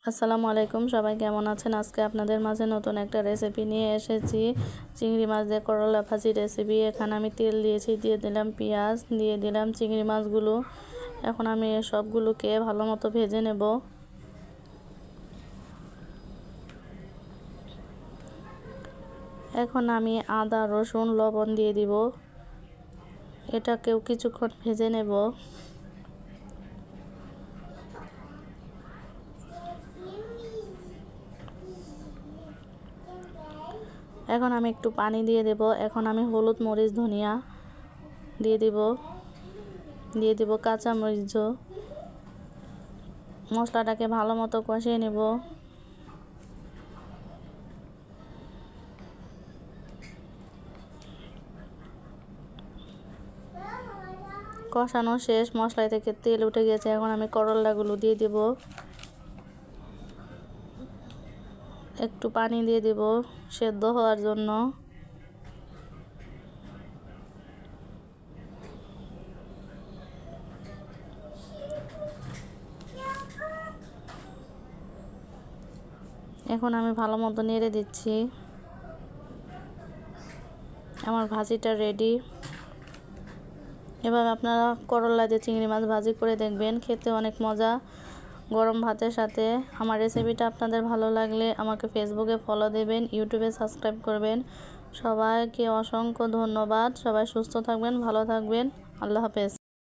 আসসালামু আলাইকুম, সবাই কেমন আছেন? আজকে আপনাদের মাঝে নতুন একটা রেসিপি নিয়ে এসেছি। চিংড়ি মাছ দিয়ে করলা ভাজি রেসিপি। এখানে আমি তেল দিয়েছি, দিয়ে দিলাম পেঁয়াজ, দিয়ে দিলাম চিংড়ি মাছগুলো। এখন আমি সবগুলোকে ভালো মতো ভেজে নেব। এখন আমি আদা, রসুন, লবণ দিয়ে দিব। এটাকেও কিছুক্ষণ ভেজে নেব। এখন আমি একটু পানি দিয়ে দেব। এখন আমি হলুদ, মরিচ, ধনিয়া দিয়ে দিব কাঁচা মরিচ। মশলাটাকে ভালো মতো কষিয়ে নেব। কষানো শেষ, মশলা থেকে তেল উঠে গেছে। এখন আমি করলাগুলো দিয়ে দেব। একটু পানি দিয়ে দেব সেদ্ধ হওয়ার জন্য। এখন আমি ভালো মতো নেড়ে দিচ্ছি। আমার ভাজিটা রেডি। এভাবে আপনারা করলা দিয়ে চিংড়ি মাছ ভাজি করে দেখবেন, খেতে অনেক মজা গরম ভাতের সাথে। আমার রেসিপিটা আপনাদের ভালো লাগলে আমাকে ফেসবুকে ফলো দেবেন, ইউটিউবে সাবস্ক্রাইব করবেন। সবাইকে অসংখ্য ধন্যবাদ। সবাই সুস্থ থাকবেন, ভালো থাকবেন। আল্লাহ হাফেজ।